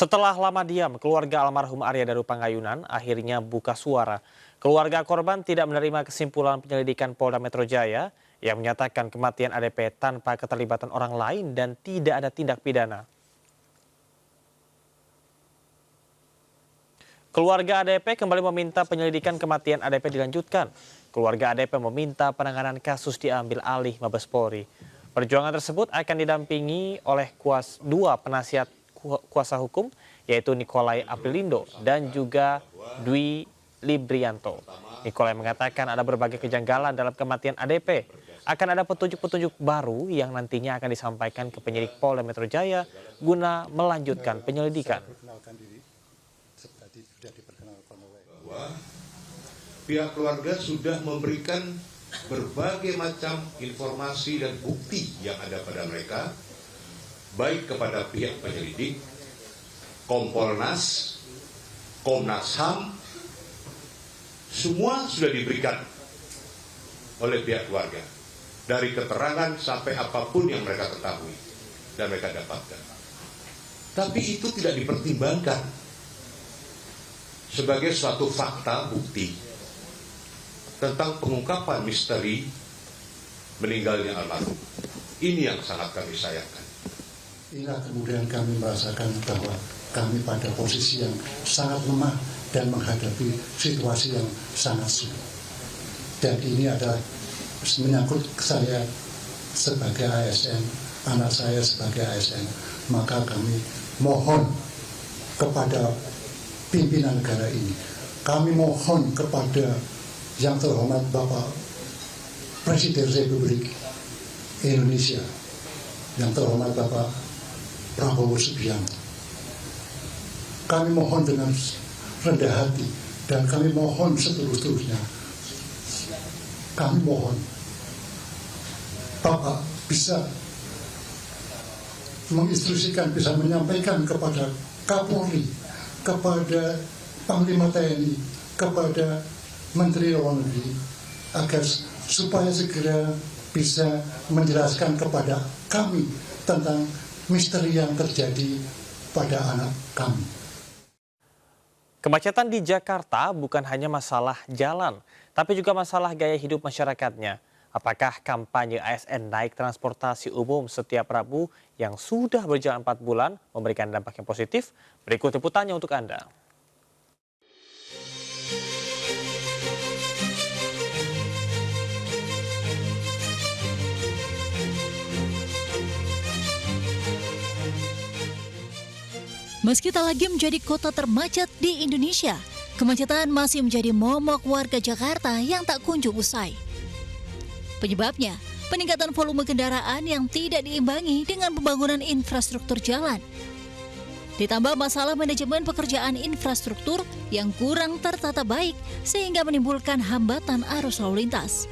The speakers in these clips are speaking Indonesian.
Setelah lama diam, keluarga almarhum Arya Daru Pangayunan akhirnya buka suara. Keluarga korban tidak menerima kesimpulan penyelidikan Polda Metro Jaya yang menyatakan kematian ADP tanpa keterlibatan orang lain dan tidak ada tindak pidana. Keluarga ADP kembali meminta penyelidikan kematian ADP dilanjutkan. Keluarga ADP meminta penanganan kasus diambil alih Mabes Polri. Perjuangan tersebut akan didampingi oleh dua penasihat kuasa hukum, yaitu Nikolai Aprilindo dan juga Dwi Librianto. Nikolai mengatakan ada berbagai kejanggalan dalam kematian ADP. Akan ada petunjuk-petunjuk baru yang nantinya akan disampaikan ke penyidik Polda Metro Jaya guna melanjutkan penyelidikan. Pihak keluarga sudah memberikan berbagai macam informasi dan bukti yang ada pada mereka, baik kepada pihak penyelidik, Kompolnas, Komnas HAM, semua sudah diberikan oleh pihak keluarga, dari keterangan sampai apapun yang mereka ketahui dan mereka dapatkan. Tapi itu tidak dipertimbangkan sebagai suatu fakta bukti tentang pengungkapan misteri meninggalnya almarhum. Ini yang sangat kami sayangkan. Inilah kemudian kami merasakan bahwa kami pada posisi yang sangat lemah dan menghadapi situasi yang sangat sulit. Dan ini adalah menyangkut saya sebagai ASN, anak saya sebagai ASN. Maka kami mohon kepada pimpinan negara ini, kami mohon kepada yang terhormat Bapak Presiden Republik Indonesia, yang terhormat Bapak Prabowo Subianto. Kami mohon dengan rendah hati dan kami mohon seterus-terusnya. Kami mohon Bapak bisa menginstruksikan, bisa menyampaikan kepada Kapolri, kepada Panglima TNI, kepada Menteri Luar Negeri, agar supaya segera bisa menjelaskan kepada kami tentang misteri yang terjadi pada anak kami. Kemacetan di Jakarta bukan hanya masalah jalan, tapi juga masalah gaya hidup masyarakatnya. Apakah kampanye ASN naik transportasi umum setiap Rabu yang sudah berjalan 4 bulan memberikan dampak yang positif? Berikut liputannya untuk Anda. Meski tak lagi menjadi kota termacet di Indonesia, kemacetan masih menjadi momok warga Jakarta yang tak kunjung usai. Penyebabnya, peningkatan volume kendaraan yang tidak diimbangi dengan pembangunan infrastruktur jalan. Ditambah masalah manajemen pekerjaan infrastruktur yang kurang tertata baik sehingga menimbulkan hambatan arus lalu lintas.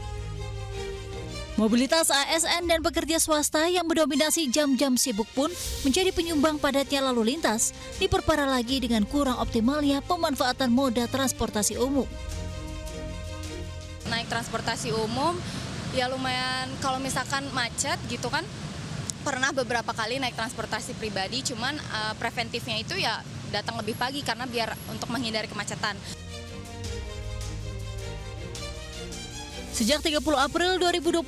Mobilitas ASN dan pekerja swasta yang mendominasi jam-jam sibuk pun menjadi penyumbang padatnya lalu lintas, diperparah lagi dengan kurang optimalnya pemanfaatan moda transportasi umum. Naik transportasi umum, ya lumayan kalau misalkan macet gitu kan, pernah beberapa kali naik transportasi pribadi, cuman preventifnya itu ya datang lebih pagi karena biar untuk menghindari kemacetan. Sejak 30 April 2025,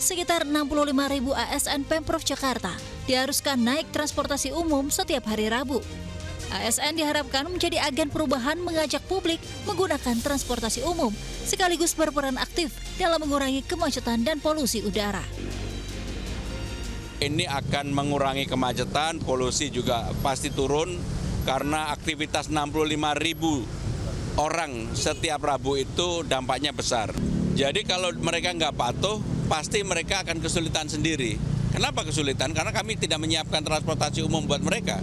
sekitar 65.000 ASN Pemprov Jakarta diharuskan naik transportasi umum setiap hari Rabu. ASN diharapkan menjadi agen perubahan mengajak publik menggunakan transportasi umum, sekaligus berperan aktif dalam mengurangi kemacetan dan polusi udara. Ini akan mengurangi kemacetan, polusi juga pasti turun karena aktivitas 65.000 orang setiap Rabu itu dampaknya besar. Jadi kalau mereka nggak patuh, pasti mereka akan kesulitan sendiri. Kenapa kesulitan? Karena kami tidak menyiapkan transportasi umum buat mereka.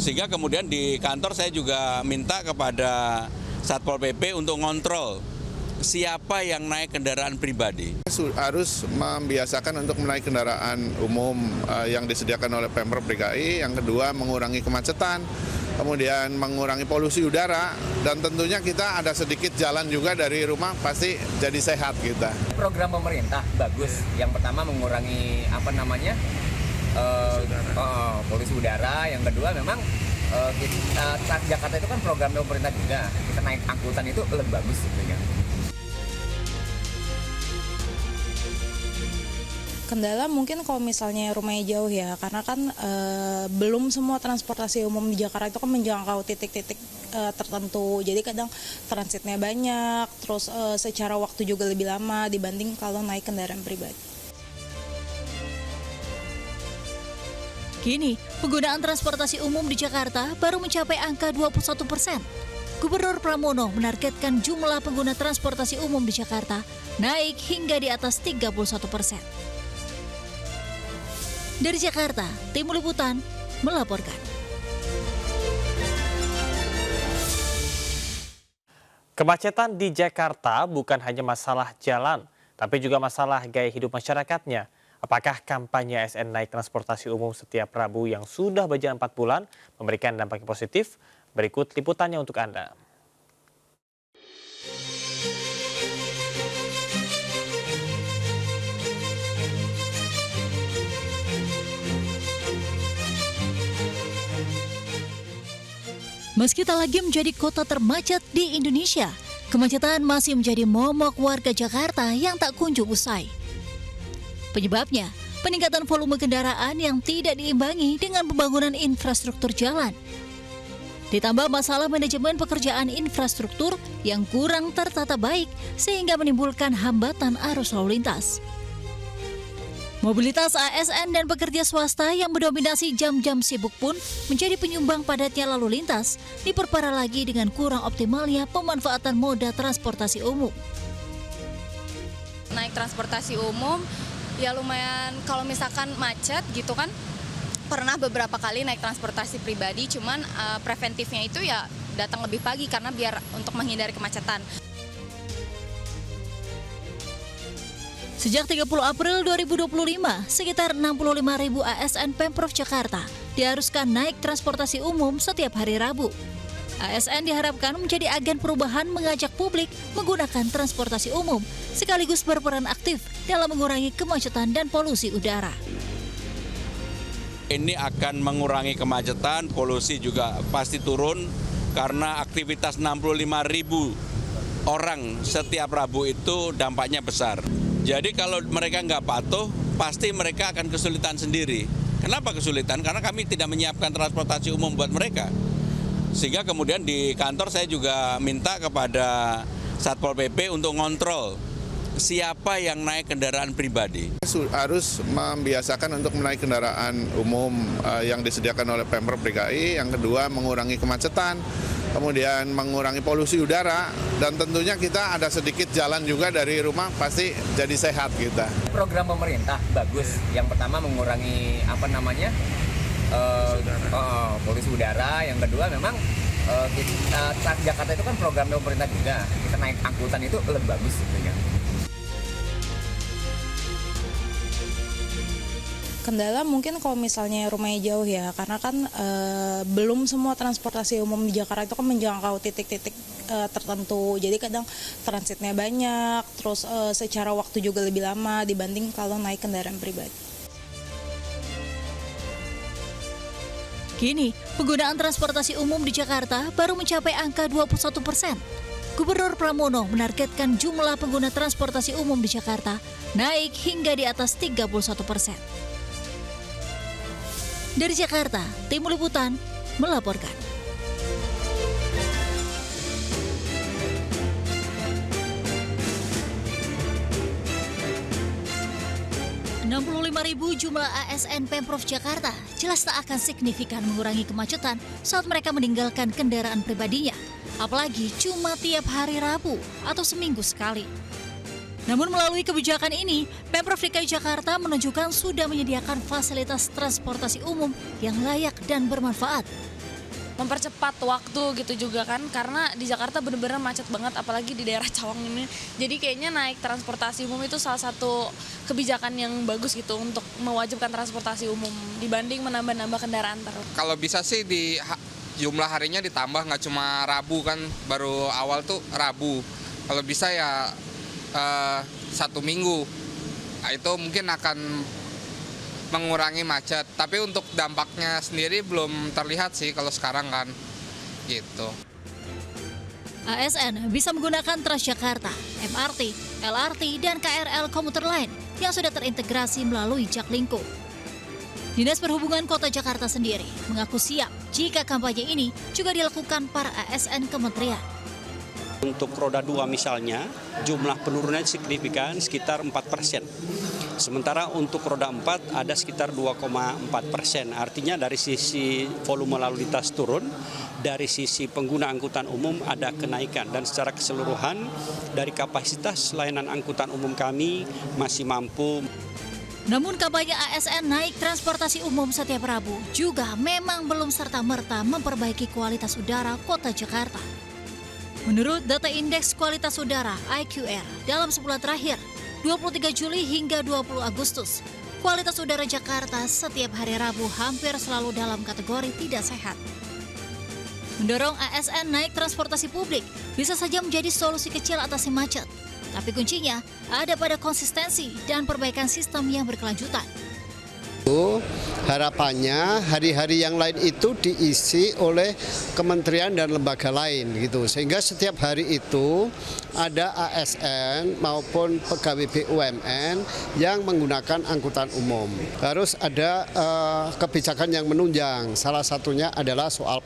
Sehingga kemudian di kantor saya juga minta kepada Satpol PP untuk ngontrol siapa yang naik kendaraan pribadi. Harus membiasakan untuk menaik kendaraan umum yang disediakan oleh Pemprov DKI. Yang kedua, mengurangi kemacetan. Kemudian mengurangi polusi udara, dan tentunya kita ada sedikit jalan juga dari rumah, pasti jadi sehat kita. Program pemerintah bagus. Yang pertama mengurangi polusi udara. Yang kedua memang Transjakarta itu kan program pemerintah juga. Kita naik angkutan itu lebih bagus sebetulnya. Kendala mungkin kalau misalnya rumahnya jauh ya, karena kan belum semua transportasi umum di Jakarta itu kan menjangkau titik-titik tertentu. Jadi kadang transitnya banyak, terus secara waktu juga lebih lama dibanding kalau naik kendaraan pribadi. Kini, penggunaan transportasi umum di Jakarta baru mencapai angka 21%. Gubernur Pramono menargetkan jumlah pengguna transportasi umum di Jakarta naik hingga di atas 31%. Dari Jakarta, Tim Liputan melaporkan. Kemacetan di Jakarta bukan hanya masalah jalan, tapi juga masalah gaya hidup masyarakatnya. Apakah kampanye ASN naik transportasi umum setiap Rabu yang sudah berjalan 4 bulan memberikan dampak yang positif? Berikut liputannya untuk Anda. Meski tak lagi menjadi kota termacet di Indonesia, kemacetan masih menjadi momok warga Jakarta yang tak kunjung usai. Penyebabnya, peningkatan volume kendaraan yang tidak diimbangi dengan pembangunan infrastruktur jalan. Ditambah masalah manajemen pekerjaan infrastruktur yang kurang tertata baik sehingga menimbulkan hambatan arus lalu lintas. Mobilitas ASN dan pekerja swasta yang mendominasi jam-jam sibuk pun menjadi penyumbang padatnya lalu lintas, diperparah lagi dengan kurang optimalnya pemanfaatan moda transportasi umum. Naik transportasi umum, ya lumayan kalau misalkan macet gitu kan, pernah beberapa kali naik transportasi pribadi, cuman preventifnya itu ya datang lebih pagi karena biar untuk menghindari kemacetan. Sejak 30 April 2025, sekitar 65.000 ASN Pemprov Jakarta diharuskan naik transportasi umum setiap hari Rabu. ASN diharapkan menjadi agen perubahan mengajak publik menggunakan transportasi umum, sekaligus berperan aktif dalam mengurangi kemacetan dan polusi udara. Ini akan mengurangi kemacetan, polusi juga pasti turun karena aktivitas 65.000 orang setiap Rabu itu dampaknya besar. Jadi kalau mereka nggak patuh, pasti mereka akan kesulitan sendiri. Kenapa kesulitan? Karena kami tidak menyiapkan transportasi umum buat mereka. Sehingga kemudian di kantor saya juga minta kepada Satpol PP untuk ngontrol siapa yang naik kendaraan pribadi. Harus membiasakan untuk menaik kendaraan umum yang disediakan oleh Pemprov DKI. Yang kedua, mengurangi kemacetan, kemudian mengurangi polusi udara, dan tentunya kita ada sedikit jalan juga dari rumah, pasti jadi sehat kita. Program pemerintah bagus. Yang pertama mengurangi polusi udara. Yang kedua memang Transjakarta itu kan program pemerintah juga. Kita naik angkutan itu lebih bagus sebetulnya. Kendala mungkin kalau misalnya rumahnya jauh ya, karena kan belum semua transportasi umum di Jakarta itu kan menjangkau titik-titik tertentu. Jadi kadang transitnya banyak, terus secara waktu juga lebih lama dibanding kalau naik kendaraan pribadi. Kini, penggunaan transportasi umum di Jakarta baru mencapai angka 21%. Gubernur Pramono menargetkan jumlah pengguna transportasi umum di Jakarta naik hingga di atas 31%. Dari Jakarta, Tim Liputan melaporkan. ribu jumlah ASN Pemprov Jakarta jelas tak akan signifikan mengurangi kemacetan saat mereka meninggalkan kendaraan pribadinya, apalagi cuma tiap hari Rabu atau seminggu sekali. Namun melalui kebijakan ini, Pemprov DKI Jakarta menunjukkan sudah menyediakan fasilitas transportasi umum yang layak dan bermanfaat. Mempercepat waktu gitu juga kan, karena di Jakarta benar-benar macet banget, apalagi di daerah Cawang ini. Jadi kayaknya naik transportasi umum itu salah satu kebijakan yang bagus gitu untuk mewajibkan transportasi umum dibanding menambah-nambah kendaraan terus. Kalau bisa sih di jumlah harinya ditambah, nggak cuma Rabu kan, baru awal tuh Rabu. Kalau bisa ya 1 minggu, nah, itu mungkin akan mengurangi macet. Tapi untuk dampaknya sendiri belum terlihat sih kalau sekarang kan, gitu. ASN bisa menggunakan Transjakarta, MRT, LRT, dan KRL komuter lain yang sudah terintegrasi melalui Jaklingko. Dinas Perhubungan Kota Jakarta sendiri mengaku siap jika kampanye ini juga dilakukan para ASN kementerian. Untuk roda 2 misalnya, jumlah penurunan signifikan sekitar 4%. Sementara untuk roda 4 ada sekitar 2,4%. Artinya dari sisi volume lalu lintas turun, dari sisi pengguna angkutan umum ada kenaikan. Dan secara keseluruhan dari kapasitas layanan angkutan umum kami masih mampu. Namun kampanye ASN naik transportasi umum setiap Rabu juga memang belum serta-merta memperbaiki kualitas udara Kota Jakarta. Menurut data Indeks Kualitas Udara IQR dalam sebulan terakhir, 23 Juli hingga 20 Agustus, kualitas udara Jakarta setiap hari Rabu hampir selalu dalam kategori tidak sehat. Mendorong ASN naik transportasi publik bisa saja menjadi solusi kecil atasi macet. Tapi kuncinya ada pada konsistensi dan perbaikan sistem yang berkelanjutan. Harapannya hari-hari yang lain itu diisi oleh kementerian dan lembaga lain gitu, sehingga setiap hari itu ada ASN maupun pegawai BUMN yang menggunakan angkutan umum. Harus ada kebijakan yang menunjang, salah satunya adalah soal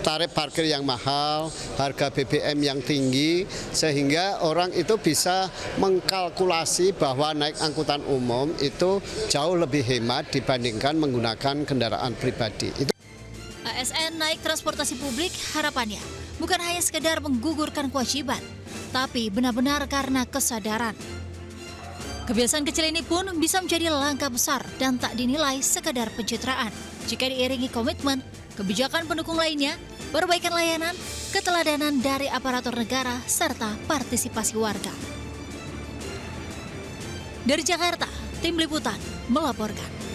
tarif parkir yang mahal, harga BBM yang tinggi, sehingga orang itu bisa mengkalkulasi bahwa naik angkutan umum itu jauh lebih hemat dibandingkan menggunakan kendaraan pribadi. ASN naik transportasi publik harapannya bukan hanya sekedar menggugurkan kewajiban, tapi benar-benar karena kesadaran. Kebiasaan kecil ini pun bisa menjadi langkah besar dan tak dinilai sekedar pencitraan jika diiringi komitmen, kebijakan pendukung lainnya, perbaikan layanan, keteladanan dari aparatur negara, serta partisipasi warga. Dari Jakarta, Tim Liputan melaporkan.